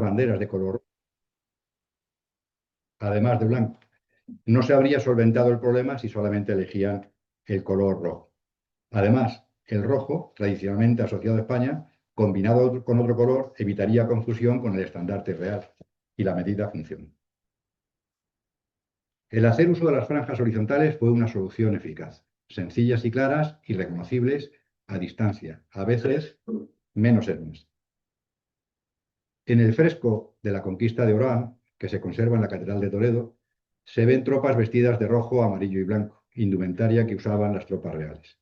banderas de color, además de blanco, no se habría solventado el problema si solamente elegían el color rojo. Además, el rojo, tradicionalmente asociado a España, combinado con otro color, evitaría confusión con el estandarte real, y la medida funcionó. El hacer uso de las franjas horizontales fue una solución eficaz, sencillas y claras y reconocibles a distancia, a veces menos es más. En el fresco de la conquista de Orán, que se conserva en la Catedral de Toledo, se ven tropas vestidas de rojo, amarillo y blanco, indumentaria que usaban las tropas reales.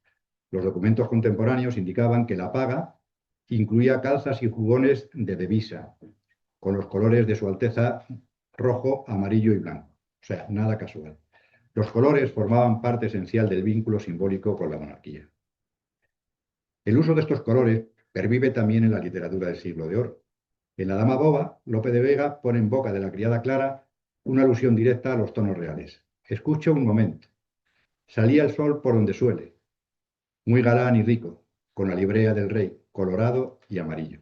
Los documentos contemporáneos indicaban que la paga incluía calzas y jubones de devisa, con los colores de Su Alteza rojo, amarillo y blanco. O sea, nada casual. Los colores formaban parte esencial del vínculo simbólico con la monarquía. El uso de estos colores pervive también en la literatura del Siglo de Oro. En La Dama Boba, Lope de Vega pone en boca de la criada Clara una alusión directa a los tonos reales. Escucha un momento. Salía el sol por donde suele, muy galán y rico, con la librea del rey, colorado y amarillo.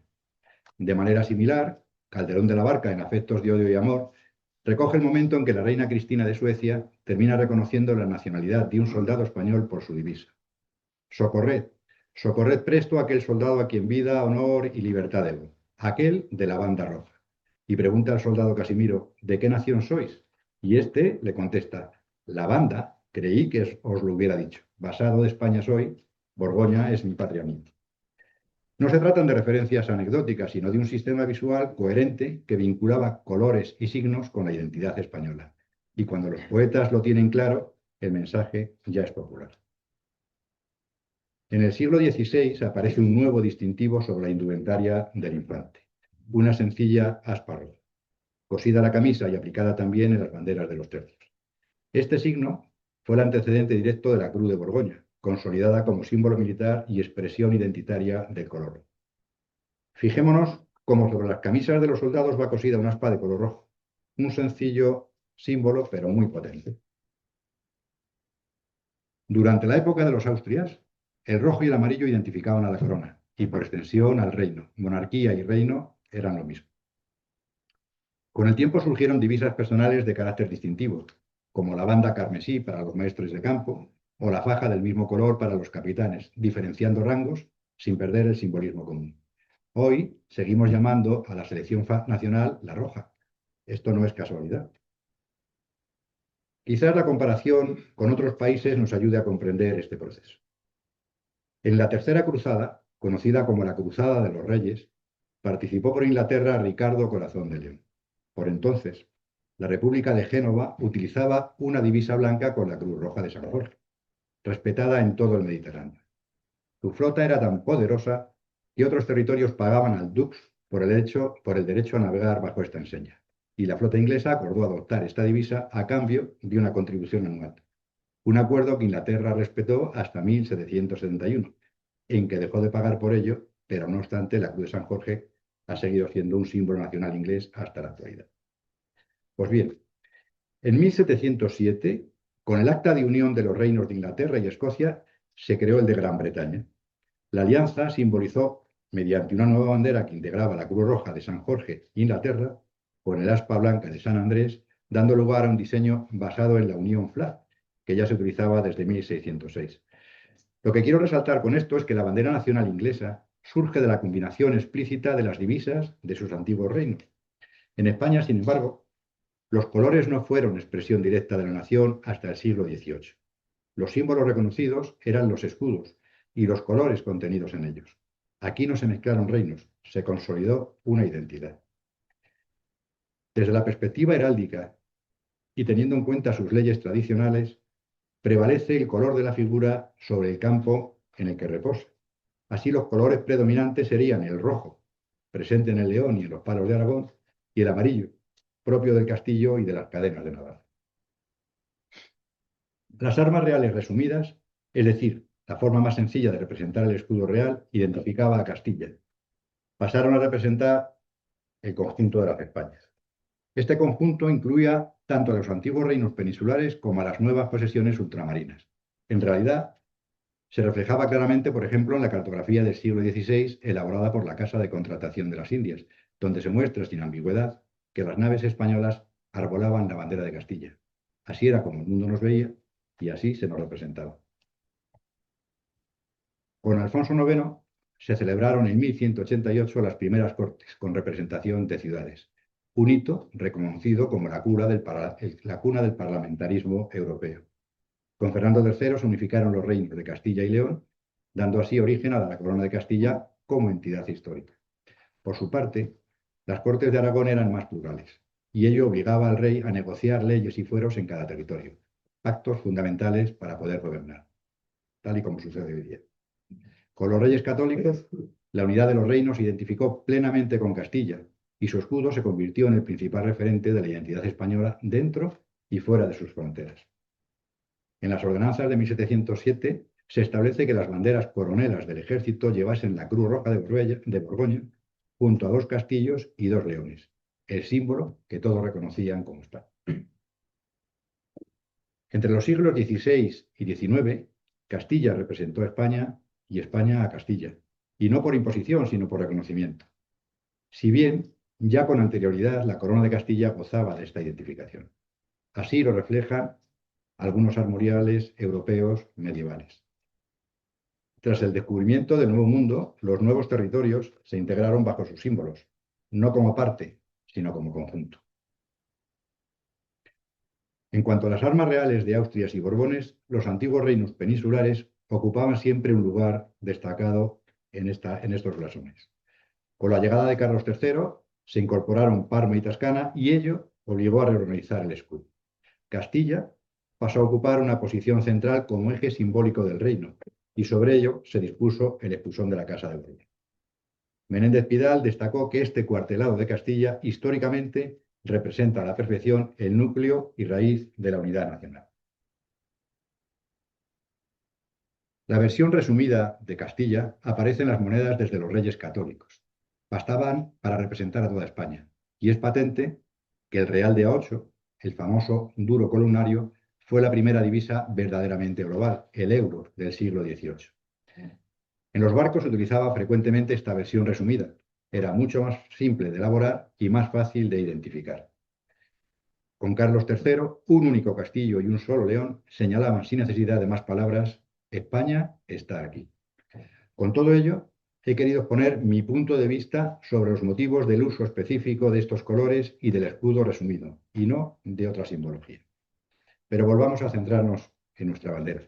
De manera similar, Calderón de la Barca, en Afectos de Odio y Amor, recoge el momento en que la reina Cristina de Suecia termina reconociendo la nacionalidad de un soldado español por su divisa. Socorred, socorred presto a aquel soldado a quien vida, honor y libertad debo, aquel de la banda roja. Y pregunta al soldado Casimiro, ¿de qué nación sois? Y este le contesta, la banda, creí que os lo hubiera dicho, basado de España soy, Borgoña es mi patria mía. No se tratan de referencias anecdóticas, sino de un sistema visual coherente que vinculaba colores y signos con la identidad española. Y cuando los poetas lo tienen claro, el mensaje ya es popular. En el siglo XVI aparece un nuevo distintivo sobre la indumentaria del infante, una sencilla aspa roja, cosida a la camisa y aplicada también en las banderas de los tercios. Este signo fue el antecedente directo de la Cruz de Borgoña, consolidada como símbolo militar y expresión identitaria del color rojo. Fijémonos cómo sobre las camisas de los soldados va cosida una aspa de color rojo, un sencillo símbolo pero muy potente. Durante la época de los Austrias, el rojo y el amarillo identificaban a la corona y por extensión al reino. Monarquía y reino eran lo mismo. Con el tiempo surgieron divisas personales de carácter distintivo, como la banda carmesí para los maestres de campo o la faja del mismo color para los capitanes, diferenciando rangos sin perder el simbolismo común. Hoy seguimos llamando a la selección nacional la roja. Esto no es casualidad. Quizás la comparación con otros países nos ayude a comprender este proceso. En la Tercera Cruzada, conocida como la Cruzada de los Reyes, participó por Inglaterra Ricardo Corazón de León. Por entonces, la República de Génova utilizaba una divisa blanca con la Cruz Roja de San Jorge, respetada en todo el Mediterráneo. Su flota era tan poderosa que otros territorios pagaban al dux por el derecho a navegar bajo esta enseña, y la flota inglesa acordó adoptar esta divisa a cambio de una contribución anual. Un acuerdo que Inglaterra respetó hasta 1771, en que dejó de pagar por ello, pero no obstante la Cruz de San Jorge ha seguido siendo un símbolo nacional inglés hasta la actualidad. Pues bien, en 1707, con el Acta de Unión de los Reinos de Inglaterra y Escocia, se creó el de Gran Bretaña. La alianza simbolizó, mediante una nueva bandera que integraba la Cruz Roja de San Jorge, Inglaterra, con el aspa blanca de San Andrés, dando lugar a un diseño basado en la Unión Flag, que ya se utilizaba desde 1606. Lo que quiero resaltar con esto es que la bandera nacional inglesa surge de la combinación explícita de las divisas de sus antiguos reinos. En España, sin embargo, los colores no fueron expresión directa de la nación hasta el siglo XVIII. Los símbolos reconocidos eran los escudos y los colores contenidos en ellos. Aquí no se mezclaron reinos, se consolidó una identidad. Desde la perspectiva heráldica y teniendo en cuenta sus leyes tradicionales, prevalece el color de la figura sobre el campo en el que reposa. Así los colores predominantes serían el rojo, presente en el león y en los palos de Aragón, y el amarillo, propio del castillo y de las cadenas de Navarra. Las armas reales resumidas, es decir, la forma más sencilla de representar el escudo real, identificaba a Castilla. Pasaron a representar el conjunto de las Españas. Este conjunto incluía tanto a los antiguos reinos peninsulares como a las nuevas posesiones ultramarinas. En realidad, se reflejaba claramente, por ejemplo, en la cartografía del siglo XVI elaborada por la Casa de Contratación de las Indias, donde se muestra sin ambigüedad que las naves españolas arbolaban la bandera de Castilla. Así era como el mundo nos veía y así se nos representaba. Con Alfonso IX se celebraron en 1188 las primeras Cortes, con representación de ciudades, un hito reconocido como la cuna del parlamentarismo europeo. Con Fernando III se unificaron los reinos de Castilla y León, dando así origen a la Corona de Castilla como entidad histórica. Por su parte, las Cortes de Aragón eran más plurales, y ello obligaba al rey a negociar leyes y fueros en cada territorio, pactos fundamentales para poder gobernar, tal y como sucede hoy día. Con los reyes católicos, la unidad de los reinos se identificó plenamente con Castilla, y su escudo se convirtió en el principal referente de la identidad española dentro y fuera de sus fronteras. En las ordenanzas de 1707 se establece que las banderas coronelas del ejército llevasen la Cruz Roja de Borgoña junto a 2 castillos y 2 leones, el símbolo que todos reconocían como España. Entre los siglos XVI y XIX, Castilla representó a España y España a Castilla, y no por imposición, sino por reconocimiento. Si bien, ya con anterioridad, la corona de Castilla gozaba de esta identificación. Así lo reflejan algunos armoriales europeos medievales. Tras el descubrimiento del Nuevo Mundo, los nuevos territorios se integraron bajo sus símbolos, no como parte, sino como conjunto. En cuanto a las armas reales de Austrias y Borbones, los antiguos reinos peninsulares ocupaban siempre un lugar destacado en estos blasones. Con la llegada de Carlos III se incorporaron Parma y Toscana y ello obligó a reorganizar el escudo. Castilla pasó a ocupar una posición central como eje simbólico del reino, y sobre ello se dispuso el espusón de la Casa de Borbón. Menéndez Pidal destacó que este cuartelado de Castilla históricamente representa a la perfección el núcleo y raíz de la unidad nacional. La versión resumida de Castilla aparece en las monedas desde los reyes católicos. Bastaban para representar a toda España, y es patente que el real de A8, el famoso duro columnario, fue la primera divisa verdaderamente global, el euro del siglo XVIII. En los barcos se utilizaba frecuentemente esta versión resumida. Era mucho más simple de elaborar y más fácil de identificar. Con Carlos III, un único castillo y un solo león señalaban sin necesidad de más palabras: España está aquí. Con todo ello, he querido poner mi punto de vista sobre los motivos del uso específico de estos colores y del escudo resumido, y no de otra simbología. Pero volvamos a centrarnos en nuestra bandera,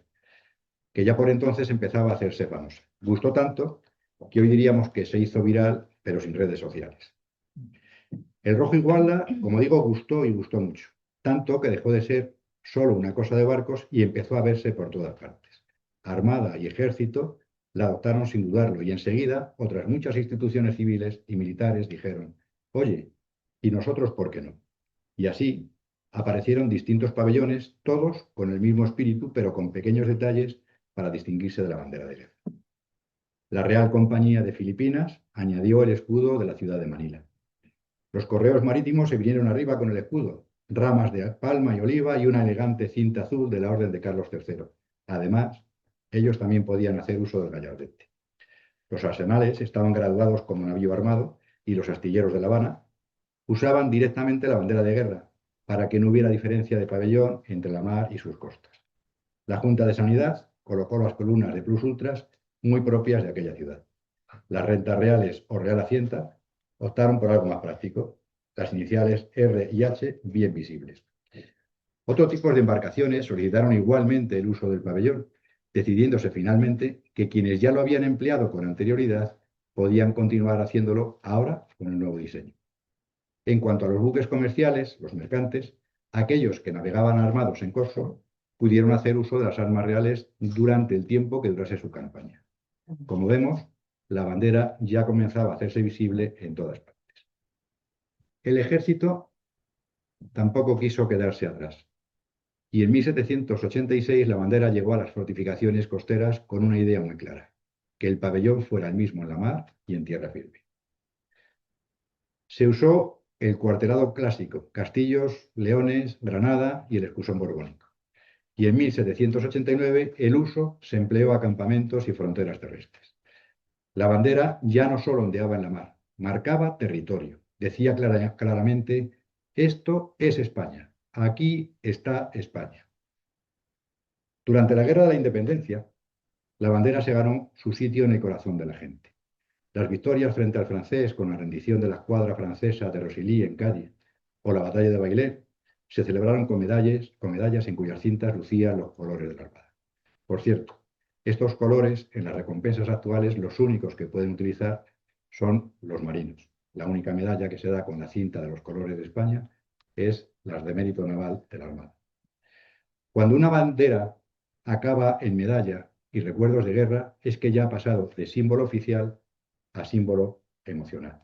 que ya por entonces empezaba a hacerse famosa. Gustó tanto que hoy diríamos que se hizo viral, pero sin redes sociales. El rojo igualda, como digo, gustó y gustó mucho, tanto que dejó de ser solo una cosa de barcos y empezó a verse por todas partes. Armada y ejército la adoptaron sin dudarlo, y enseguida otras muchas instituciones civiles y militares dijeron: oye, ¿y nosotros por qué no? Y así aparecieron distintos pabellones, todos con el mismo espíritu, pero con pequeños detalles para distinguirse de la bandera de guerra. La Real Compañía de Filipinas añadió el escudo de la ciudad de Manila. Los correos marítimos se vinieron arriba con el escudo, ramas de palma y oliva y una elegante cinta azul de la Orden de Carlos III. Además, ellos también podían hacer uso del gallardete. Los arsenales estaban graduados como navío armado y los astilleros de La Habana usaban directamente la bandera de guerra para que no hubiera diferencia de pabellón entre la mar y sus costas. La Junta de Sanidad colocó las columnas de plus ultras muy propias de aquella ciudad. Las rentas reales o Real Hacienda optaron por algo más práctico, las iniciales R y H bien visibles. Otros tipos de embarcaciones solicitaron igualmente el uso del pabellón, decidiéndose finalmente que quienes ya lo habían empleado con anterioridad podían continuar haciéndolo ahora con el nuevo diseño. En cuanto a los buques comerciales, los mercantes, aquellos que navegaban armados en corso, pudieron hacer uso de las armas reales durante el tiempo que durase su campaña. Como vemos, la bandera ya comenzaba a hacerse visible en todas partes. El ejército tampoco quiso quedarse atrás, y en 1786 la bandera llegó a las fortificaciones costeras con una idea muy clara: que el pabellón fuera el mismo en la mar y en tierra firme. Se usó el cuartelado clásico: castillos, leones, granada y el escusón borbónico. Y en 1789 el uso se empleó a campamentos y fronteras terrestres. La bandera ya no solo ondeaba en la mar, marcaba territorio, decía claramente, esto es España, aquí está España. Durante la Guerra de la Independencia, la bandera se ganó su sitio en el corazón de la gente. Las victorias frente al francés con la rendición de la escuadra francesa de Rosilly en Cádiz o la batalla de Bailén se celebraron con medallas en cuyas cintas lucían los colores de la Armada. Por cierto, estos colores en las recompensas actuales los únicos que pueden utilizar son los marinos. La única medalla que se da con la cinta de los colores de España es las de mérito naval de la Armada. Cuando una bandera acaba en medalla y recuerdos de guerra, es que ya ha pasado de símbolo oficial a símbolo emocional.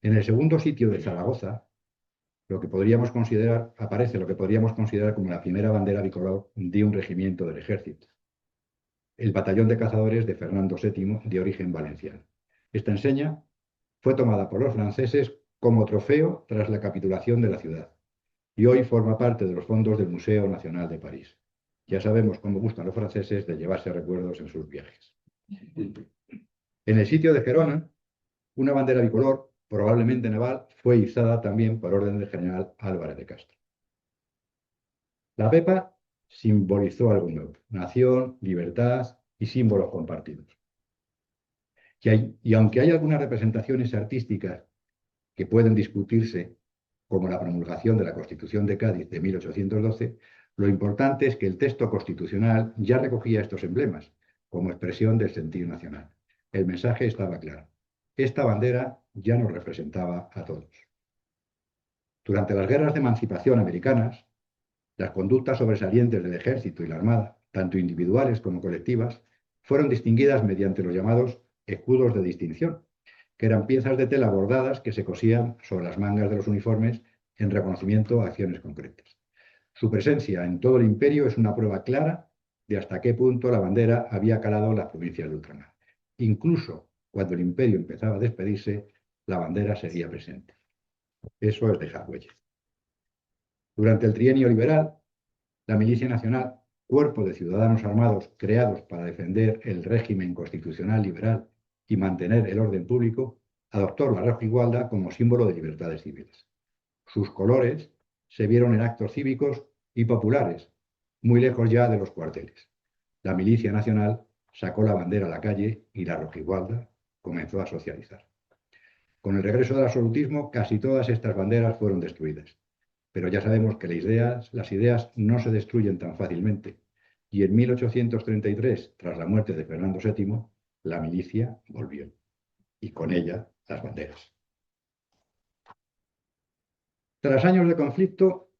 En el segundo sitio de Zaragoza, aparece lo que podríamos considerar como la primera bandera bicolor de un regimiento del ejército, el batallón de cazadores de Fernando VII, de origen valenciano. Esta enseña fue tomada por los franceses como trofeo tras la capitulación de la ciudad y hoy forma parte de los fondos del Museo Nacional de París. Ya sabemos cómo gustan los franceses de llevarse recuerdos en sus viajes. En el sitio de Gerona, una bandera bicolor, probablemente naval, fue izada también por orden del general Álvarez de Castro. La pepa simbolizó algo nuevo: nación, libertad y símbolos compartidos. Y aunque hay algunas representaciones artísticas que pueden discutirse, como la promulgación de la Constitución de Cádiz de 1812, lo importante es que el texto constitucional ya recogía estos emblemas como expresión del sentir nacional. El mensaje estaba claro. Esta bandera ya nos representaba a todos. Durante las guerras de emancipación americanas, las conductas sobresalientes del ejército y la armada, tanto individuales como colectivas, fueron distinguidas mediante los llamados escudos de distinción, que eran piezas de tela bordadas que se cosían sobre las mangas de los uniformes en reconocimiento a acciones concretas. Su presencia en todo el imperio es una prueba clara de hasta qué punto la bandera había calado en las provincias de ultramar. Incluso cuando el imperio empezaba a despedirse, la bandera seguía presente. Eso es dejar huella. Durante el trienio liberal, la Milicia Nacional, cuerpo de ciudadanos armados creados para defender el régimen constitucional liberal y mantener el orden público, adoptó la rojigualda como símbolo de libertades civiles. Sus colores se vieron en actos cívicos y populares, muy lejos ya de los cuarteles. La Milicia Nacional sacó la bandera a la calle y la rojigualda comenzó a socializar. Con el regreso del absolutismo, casi todas estas banderas fueron destruidas. Pero ya sabemos que las ideas no se destruyen tan fácilmente. Y en 1833, tras la muerte de Fernando VII, la milicia volvió. Y con ella las banderas. Tras años de conflicto,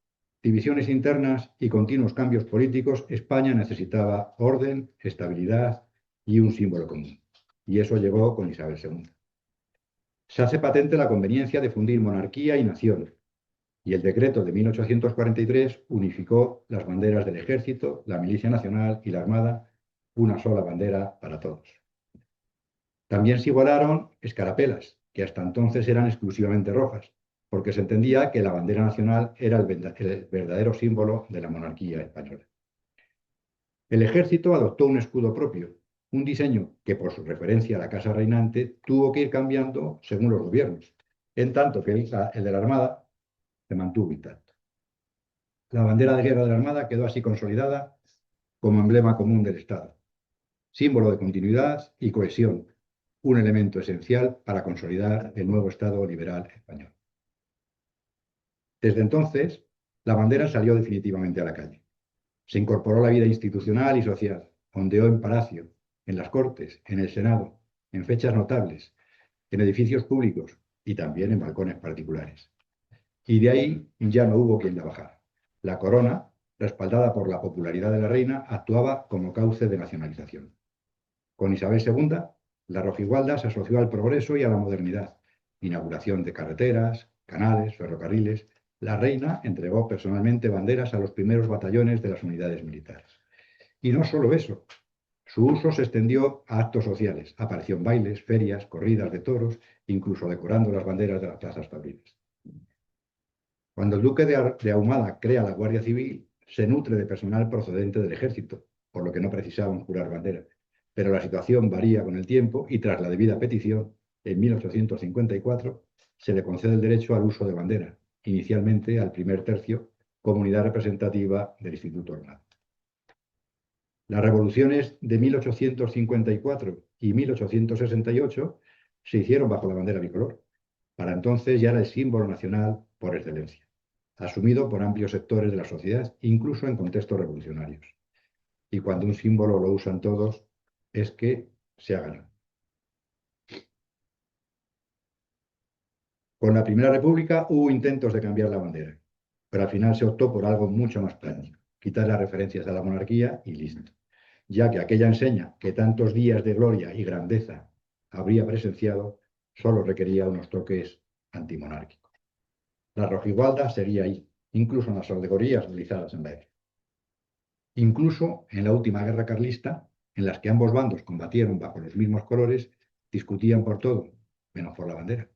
divisiones internas y continuos cambios políticos, España necesitaba orden, estabilidad y un símbolo común. Y eso llegó con Isabel II. Se hace patente la conveniencia de fundir monarquía y nación, y el decreto de 1843 unificó las banderas del Ejército, la Milicia Nacional y la Armada, una sola bandera para todos. También se igualaron escarapelas, que hasta entonces eran exclusivamente rojas, porque se entendía que la bandera nacional era el verdadero símbolo de la monarquía española. El Ejército adoptó un escudo propio, un diseño que, por su referencia a la casa reinante, tuvo que ir cambiando según los gobiernos, en tanto que el de la Armada se mantuvo intacto. La bandera de guerra de la Armada quedó así consolidada como emblema común del Estado, símbolo de continuidad y cohesión, un elemento esencial para consolidar el nuevo Estado liberal español. Desde entonces, la bandera salió definitivamente a la calle. Se incorporó a la vida institucional y social, ondeó en palacio, en las Cortes, en el Senado, en fechas notables, en edificios públicos y también en balcones particulares. Y de ahí ya no hubo quien la bajara. La corona, respaldada por la popularidad de la reina, actuaba como cauce de nacionalización. Con Isabel II, la rojigualda se asoció al progreso y a la modernidad. Inauguración de carreteras, canales, ferrocarriles. La reina entregó personalmente banderas a los primeros batallones de las unidades militares. Y no solo eso, su uso se extendió a actos sociales. Apareció en bailes, ferias, corridas de toros, incluso decorando las banderas de las plazas taurinas. Cuando el duque de Ahumada crea la Guardia Civil, se nutre de personal procedente del ejército, por lo que no precisaban jurar bandera. Pero la situación varía con el tiempo y tras la debida petición, en 1854, se le concede el derecho al uso de bandera, inicialmente al primer tercio, como unidad representativa del Instituto Armado. Las revoluciones de 1854 y 1868 se hicieron bajo la bandera bicolor. Para entonces ya era el símbolo nacional por excelencia, asumido por amplios sectores de la sociedad, incluso en contextos revolucionarios. Y cuando un símbolo lo usan todos, es que se ha ganado. Con la Primera República hubo intentos de cambiar la bandera, pero al final se optó por algo mucho más práctico, quitar las referencias a la monarquía y listo, ya que aquella enseña que tantos días de gloria y grandeza habría presenciado solo requería unos toques antimonárquicos. La rojigualda seguía ahí, incluso en las alegorías realizadas en la época. Incluso en la última guerra carlista, en las que ambos bandos combatieron bajo los mismos colores, discutían por todo, menos por la bandera.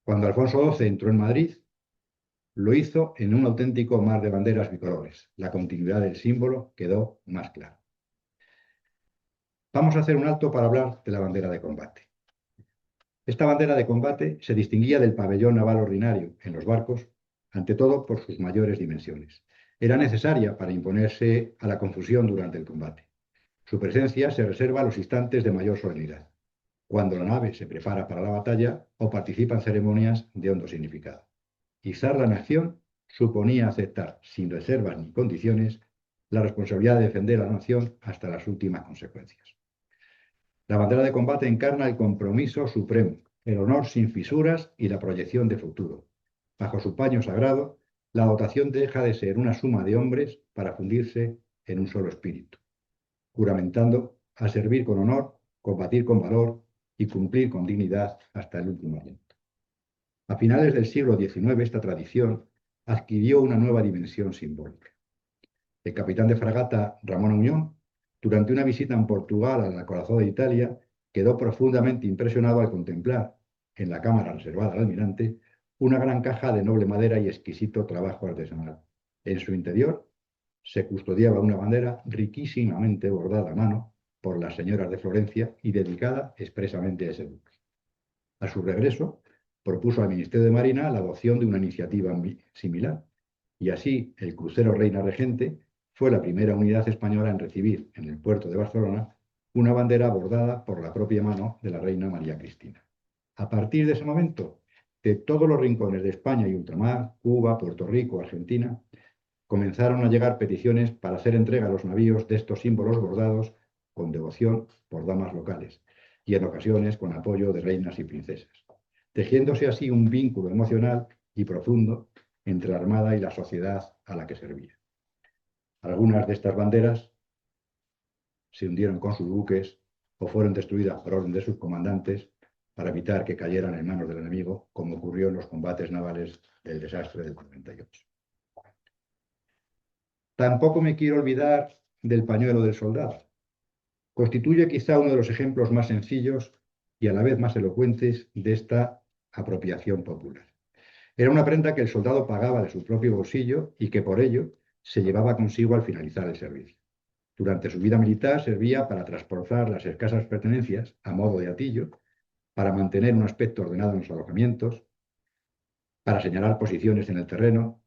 Cuando Alfonso XII entró en Madrid, lo hizo en un auténtico mar de banderas bicolores. La continuidad del símbolo quedó más clara. Vamos a hacer un alto para hablar de la bandera de combate. Esta bandera de combate se distinguía del pabellón naval ordinario en los barcos, ante todo por sus mayores dimensiones. Era necesaria para imponerse a la confusión durante el combate. Su presencia se reserva a los instantes de mayor solemnidad, cuando la nave se prepara para la batalla o participa en ceremonias de hondo significado. Izarla en acción suponía aceptar, sin reservas ni condiciones, la responsabilidad de defender a la nación hasta las últimas consecuencias. La bandera de combate encarna el compromiso supremo, el honor sin fisuras y la proyección de futuro. Bajo su paño sagrado, la dotación deja de ser una suma de hombres para fundirse en un solo espíritu, juramentando a servir con honor, combatir con valor y cumplir con dignidad hasta el último aliento. A finales del siglo XIX, esta tradición adquirió una nueva dimensión simbólica. El capitán de fragata Ramón Auñón, durante una visita en Portugal al acorazado de Italia, quedó profundamente impresionado al contemplar, en la cámara reservada al almirante, una gran caja de noble madera y exquisito trabajo artesanal. En su interior se custodiaba una bandera riquísimamente bordada a mano por las señoras de Florencia y dedicada expresamente a ese buque. A su regreso, propuso al Ministerio de Marina la adopción de una iniciativa similar, y así el crucero Reina Regente fue la primera unidad española en recibir en el puerto de Barcelona una bandera bordada por la propia mano de la reina María Cristina. A partir de ese momento, de todos los rincones de España y ultramar, Cuba, Puerto Rico, Argentina, comenzaron a llegar peticiones para hacer entrega a los navíos de estos símbolos bordados con devoción por damas locales y en ocasiones con apoyo de reinas y princesas, tejiéndose así un vínculo emocional y profundo entre la Armada y la sociedad a la que servía. Algunas de estas banderas se hundieron con sus buques o fueron destruidas por orden de sus comandantes para evitar que cayeran en manos del enemigo, como ocurrió en los combates navales del desastre del 48. Tampoco me quiero olvidar del pañuelo del soldado. Constituye quizá uno de los ejemplos más sencillos y a la vez más elocuentes de esta apropiación popular. Era una prenda que el soldado pagaba de su propio bolsillo y que por ello se llevaba consigo al finalizar el servicio. Durante su vida militar servía para transportar las escasas pertenencias a modo de atillo, para mantener un aspecto ordenado en los alojamientos, para señalar posiciones en el terreno,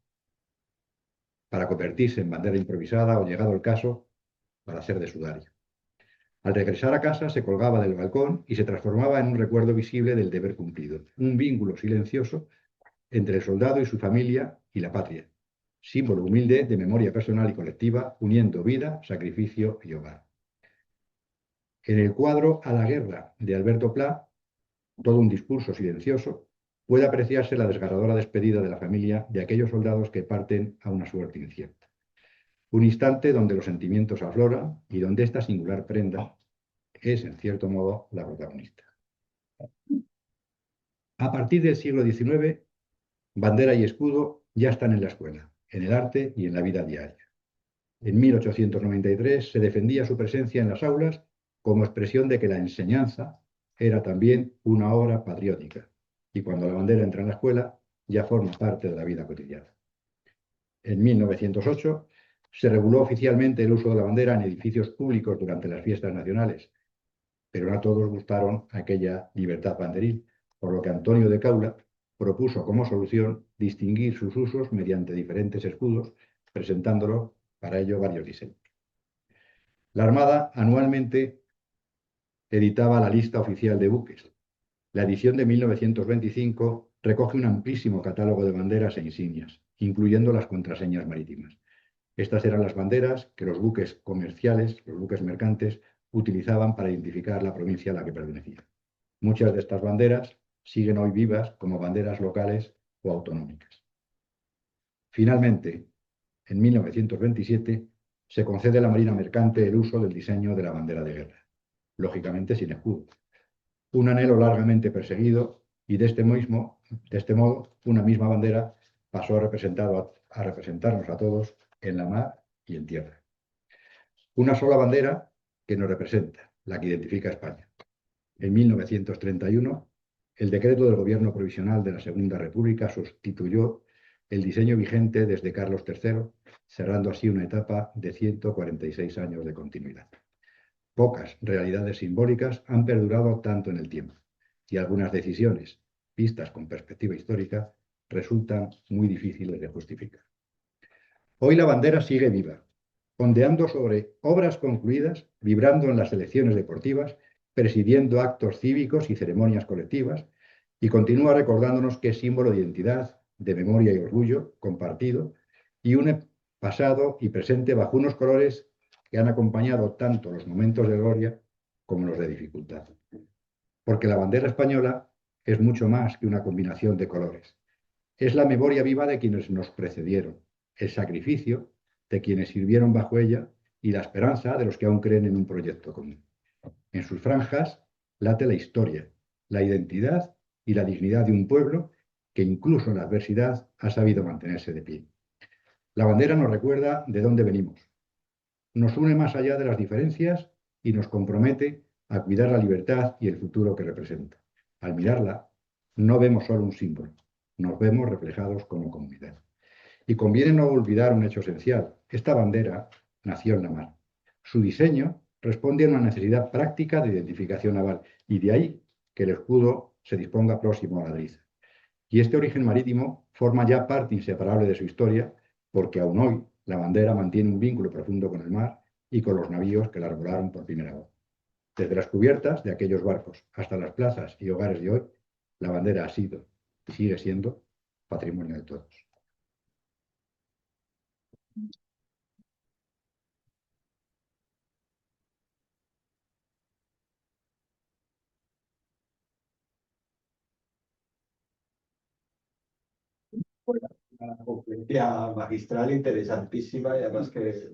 para convertirse en bandera improvisada o, llegado el caso, para hacer de sudario. Al regresar a casa se colgaba del balcón y se transformaba en un recuerdo visible del deber cumplido, un vínculo silencioso entre el soldado y su familia y la patria, símbolo humilde de memoria personal y colectiva, uniendo vida, sacrificio y hogar. En el cuadro A la guerra de Alberto Pla, todo un discurso silencioso, puede apreciarse la desgarradora despedida de la familia de aquellos soldados que parten a una suerte incierta. Un instante donde los sentimientos afloran y donde esta singular prenda es, en cierto modo, la protagonista. A partir del siglo XIX, bandera y escudo ya están en la escuela, en el arte y en la vida diaria. En 1893 se defendía su presencia en las aulas como expresión de que la enseñanza era también una obra patriótica, y cuando la bandera entra en la escuela ya forma parte de la vida cotidiana. En 1908 se reguló oficialmente el uso de la bandera en edificios públicos durante las fiestas nacionales, pero no a todos gustaron aquella libertad banderil, por lo que Antonio de Caula propuso como solución distinguir sus usos mediante diferentes escudos, presentándolo para ello varios diseños. La Armada anualmente editaba la lista oficial de buques. La edición de 1925 recoge un amplísimo catálogo de banderas e insignias, incluyendo las contraseñas marítimas. Estas eran las banderas que los buques comerciales, los buques mercantes, utilizaban para identificar la provincia a la que pertenecían. Muchas de estas banderas siguen hoy vivas como banderas locales o autonómicas. Finalmente, en 1927, se concede a la Marina Mercante el uso del diseño de la bandera de guerra, lógicamente sin escudo. Un anhelo largamente perseguido y de este modo, una misma bandera pasó a representarnos a todos en la mar y en tierra. Una sola bandera que nos representa, la que identifica a España. En 1931, el decreto del Gobierno Provisional de la Segunda República sustituyó el diseño vigente desde Carlos III, cerrando así una etapa de 146 años de continuidad. Pocas realidades simbólicas han perdurado tanto en el tiempo, y algunas decisiones, vistas con perspectiva histórica, resultan muy difíciles de justificar. Hoy la bandera sigue viva, ondeando sobre obras concluidas, vibrando en las selecciones deportivas, presidiendo actos cívicos y ceremonias colectivas, y continúa recordándonos que es símbolo de identidad, de memoria y orgullo compartido, y une pasado y presente bajo unos colores que han acompañado tanto los momentos de gloria como los de dificultad. Porque la bandera española es mucho más que una combinación de colores. Es la memoria viva de quienes nos precedieron, el sacrificio de quienes sirvieron bajo ella y la esperanza de los que aún creen en un proyecto común. En sus franjas late la historia, la identidad y la dignidad de un pueblo que incluso en la adversidad ha sabido mantenerse de pie. La bandera nos recuerda de dónde venimos, nos une más allá de las diferencias y nos compromete a cuidar la libertad y el futuro que representa. Al mirarla, no vemos solo un símbolo, nos vemos reflejados como comunidad. Y conviene no olvidar un hecho esencial. Esta bandera nació en la mar. Su diseño responde a una necesidad práctica de identificación naval y de ahí que el escudo se disponga próximo a la nariz. Y este origen marítimo forma ya parte inseparable de su historia porque aún hoy la bandera mantiene un vínculo profundo con el mar y con los navíos que la arbolaron por primera vez. Desde las cubiertas de aquellos barcos hasta las plazas y hogares de hoy, la bandera ha sido y sigue siendo patrimonio de todos. Una conferencia magistral interesantísima y además que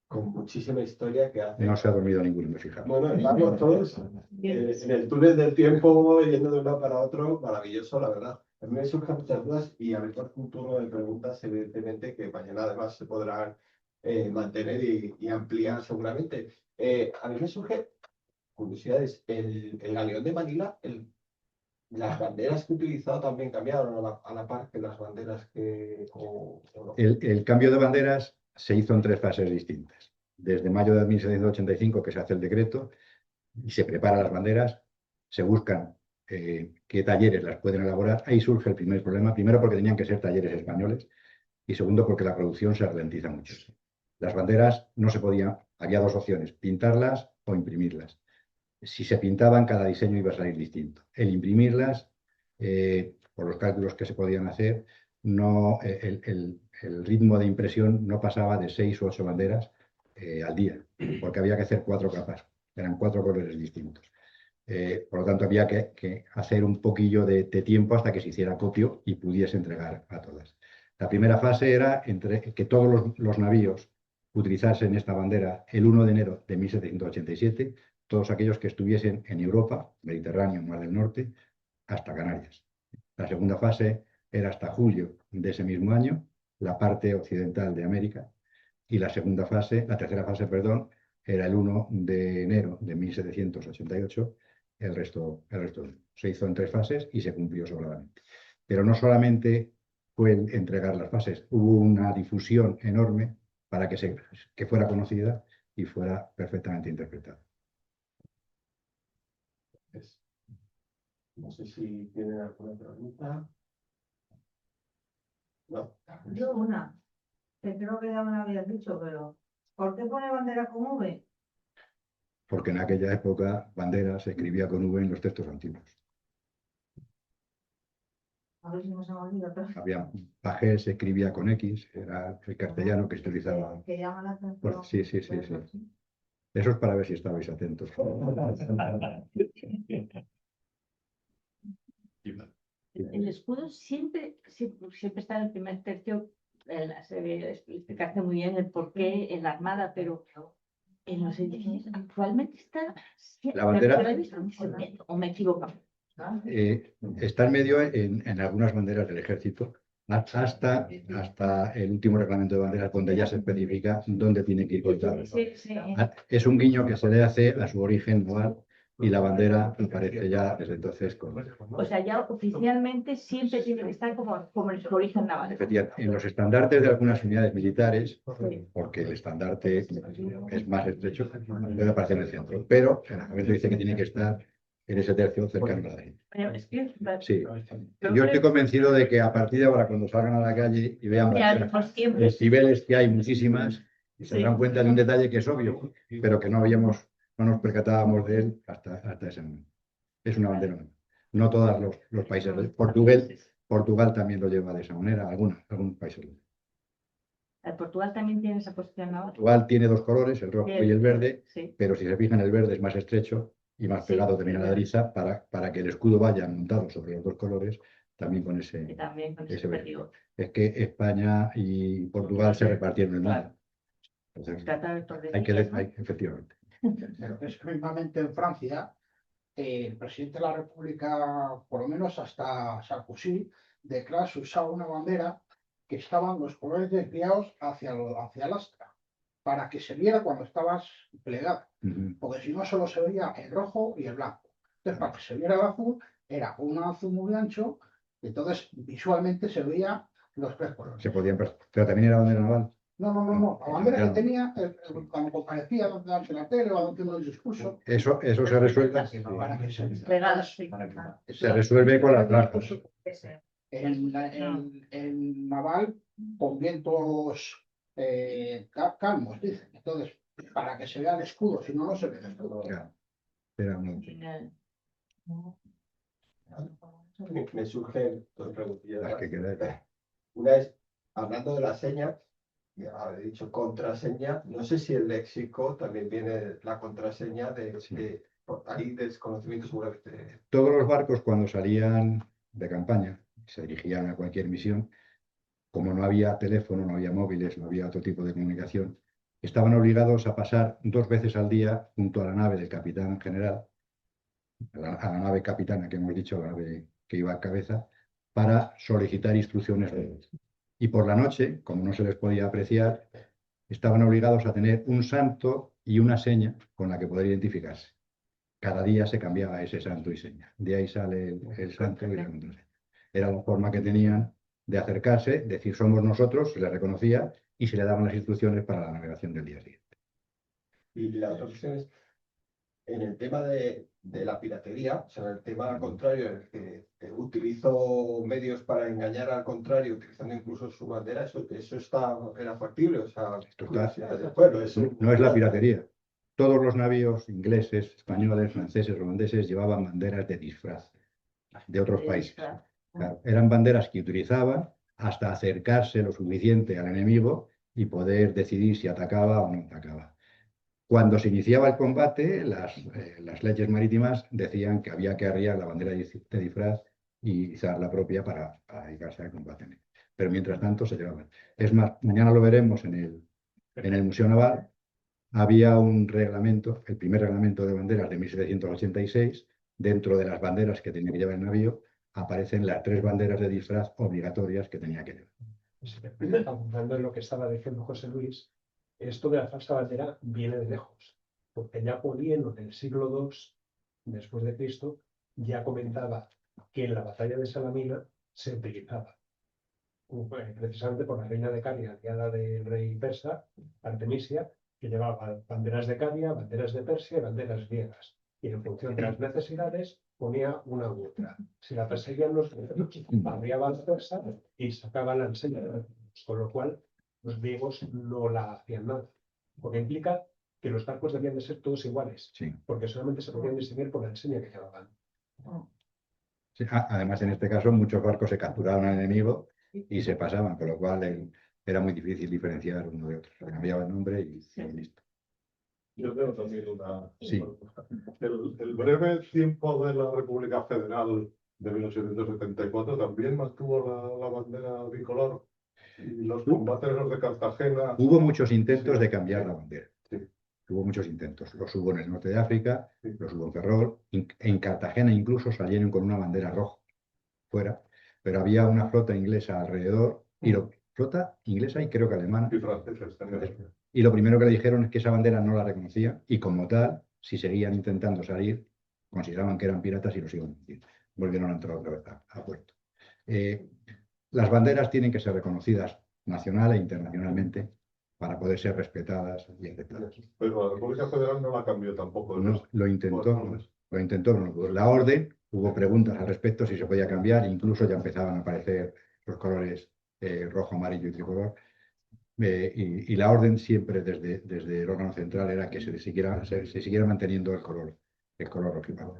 con muchísima historia que hace. No se ha dormido ninguno, me he fijado. Bueno, estamos todos en el túnel del tiempo yendo de uno para otro, maravilloso, la verdad. A mí me surgen muchas dudas y abierto un turno de preguntas, evidentemente, que mañana además se podrán mantener y ampliar seguramente. A mí me surge curiosidades. El galeón de Manila, las banderas que he utilizado también cambiaron a la par que las banderas que... no. El cambio de banderas se hizo en 3 fases distintas. Desde mayo de 1785, que se hace el decreto, y se preparan las banderas, se buscan qué talleres las pueden elaborar. Ahí surge el primer problema. Primero, porque tenían que ser talleres españoles, y segundo, porque la producción se ralentiza mucho. Las banderas no se podían, había 2 opciones, pintarlas o imprimirlas. Si se pintaban, cada diseño iba a salir distinto. El imprimirlas, por los cálculos que se podían hacer, no, el ritmo de impresión no pasaba de 6 u 8 banderas al día, porque había que hacer 4 capas, eran 4 colores distintos. Por lo tanto, había que hacer un poquillo de tiempo hasta que se hiciera copio y pudiese entregar a todas. La primera fase era que todos los navíos utilizasen esta bandera el 1 de enero de 1787, todos aquellos que estuviesen en Europa, Mediterráneo, Mar del Norte, hasta Canarias. La segunda fase era hasta julio de ese mismo año, la parte occidental de América, y la tercera fase, perdón, era el 1 de enero de 1788, el resto se hizo en 3 fases y se cumplió sobradamente. Pero no solamente fue entregar las fases, hubo una difusión enorme para que fuera conocida y fuera perfectamente interpretada. No sé si tienen alguna pregunta. No. Yo una, que creo que ya me lo habías dicho, pero ¿por qué pone bandera con V? Porque en aquella época bandera se escribía con V en los textos antiguos. A ver si no se me olvida, pero Había Pajé se escribía con X, era el castellano que se utilizaba. que llama la atención. Bueno, sí. Eso es para ver si estabais atentos. El escudo siempre está en el primer tercio. Explicaste muy bien el porqué en la Armada, pero en los edificios actualmente está. La bandera- ¿Pero he visto o me equivoco? Está en medio en algunas banderas del ejército, hasta el último reglamento de banderas, donde ya se especifica dónde tiene que ir cortado. Sí. Es un guiño que se le hace a su origen naval y la bandera aparece ya desde entonces con. O sea, ya oficialmente siempre tiene que estar como en su origen naval. Efectivamente, en los estandartes de algunas unidades militares, Sí. porque el estandarte es más estrecho, debe aparecer en el centro, pero el reglamento dice que tiene que estar en ese tercio cercano a la derecha. Pero es que, Sí, yo estoy convencido de que a partir de ahora, cuando salgan a la calle y vean ya, las por siempre. decibeles que hay muchísimas, se darán cuenta de un detalle que es obvio, pero que no nos percatábamos de él hasta ese momento. Es una bandera nueva. No todos los países. Portugal también lo lleva de esa manera, algunos países. Portugal también tiene esa posición naval. Portugal tiene dos colores, el rojo y el verde, Sí. pero si se fijan, el verde es más estrecho y más Sí, pegado también a la sí. driza para que el escudo vaya montado sobre los dos colores, también con Y ese también con ese verde. objetivo. Es que España y Portugal se repartieron el Claro. mundo. Entonces, Trata de efectivamente. Pero es mismamente en Francia, el presidente de la República, por lo menos hasta Sarkozy, de clase usaba una bandera que estaban los colores desviados hacia el astra, para que se viera cuando estabas plegado, Ujú. porque si no solo se veía el rojo y el blanco. Entonces, para que se viera el azul, era un azul muy ancho, y entonces visualmente se veía los tres colores. Se podían, pero también era bandera naval. No. La bandera Claro. que tenía, cuando comparecía ante la tele o ante el discurso, Eso se resuelve. para que se Pegadas, sí. Se resuelve con las blancas. en naval con vientos calmos, dicen. Entonces, para que se vea el escudo, si no, no se ve el escudo. Claro. Era un- Me surgen dos preguntillas. las que queráis. Una es, hablando de la seña, ya he dicho contraseña, no sé si el léxico también viene la contraseña Sí. hay desconocimiento seguramente. Todos los barcos cuando salían de campaña, se dirigían a cualquier misión, como no había teléfono, no había móviles, no había otro tipo de comunicación, estaban obligados a pasar 2 veces al día junto a la nave del capitán general, a la nave capitana que hemos dicho, la nave que iba a cabeza, para solicitar instrucciones de él. Y por la noche, como no se les podía apreciar, estaban obligados a tener un santo y una seña con la que poder identificarse. Cada día se cambiaba ese santo y seña. De ahí sale el santo y la contraseña. Era la forma que tenían de acercarse, decir somos nosotros, se les reconocía y se le daban las instrucciones para la navegación del día siguiente. Y la otra cuestión es, en el tema de la piratería, o sea, en el tema contrario, en el que utilizo medios para engañar al contrario, utilizando incluso su bandera, eso era factible, o sea, Esto está- bueno, eso No es la piratería. Todos los navíos ingleses, españoles, franceses, holandeses llevaban banderas de disfraz de otros países. Claro, eran banderas que utilizaban hasta acercarse lo suficiente al enemigo y poder decidir si atacaba o no atacaba. Cuando se iniciaba el combate, las leyes marítimas decían que había que arriar la bandera de disfraz y izar la propia para dedicarse al combate. Pero mientras tanto se llevaban. Es más, mañana lo veremos en el Museo Naval. Había un reglamento, el primer reglamento de banderas de 1786. Dentro de las banderas que tenía que llevar el navío, aparecen las 3 banderas de disfraz obligatorias que tenía que llevar. Abundando en lo que estaba diciendo José Luis, esto de la falsa bandera viene de lejos, porque ya Polieno en el siglo II después de Cristo ya comentaba que en la batalla de Salamina se utilizaba precisamente por la reina de Caria, aliada del rey persa, Artemisia, que llevaba banderas de Caria, banderas de Persia y banderas griegas. Y en función de las necesidades, ponía una u otra. Si la perseguían los griegos, barriaban la fuerza y sacaban la enseña, con lo cual los griegos no la hacían nada. Porque implica que los barcos debían de ser todos iguales, Sí. porque solamente se podían distinguir por la enseña que llevaban. Sí, además, en este caso, muchos barcos se capturaban al enemigo y se pasaban, con lo cual era muy difícil diferenciar uno de otro. Se cambiaba el nombre y listo. Yo tengo también una. Sí. El breve tiempo de la República Federal de 1774 también mantuvo la bandera bicolor y los combates los de Cartagena. Hubo muchos intentos de cambiar la bandera. Sí. Hubo muchos intentos. Los hubo en el norte de África, Sí. los hubo en Ferrol. En Cartagena incluso salieron con una bandera roja fuera, pero había una flota inglesa alrededor, flota inglesa y creo que alemana. Y franceses también. Y lo primero que le dijeron es que esa bandera no la reconocía y como tal, si seguían intentando salir, consideraban que eran piratas y los iban a hundir. Volvieron a entrar otra vez a puerto. Las banderas tienen que ser reconocidas nacional e internacionalmente para poder ser respetadas y aceptadas. Pero la República Federal no la cambió tampoco. No, lo intentó, no pudo. La orden, hubo preguntas al respecto si se podía cambiar, incluso ya empezaban a aparecer los colores rojo, amarillo y tricolor. Y la orden siempre desde el órgano central era que se siguiera manteniendo el color rojo y blanco.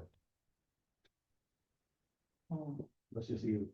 No sé si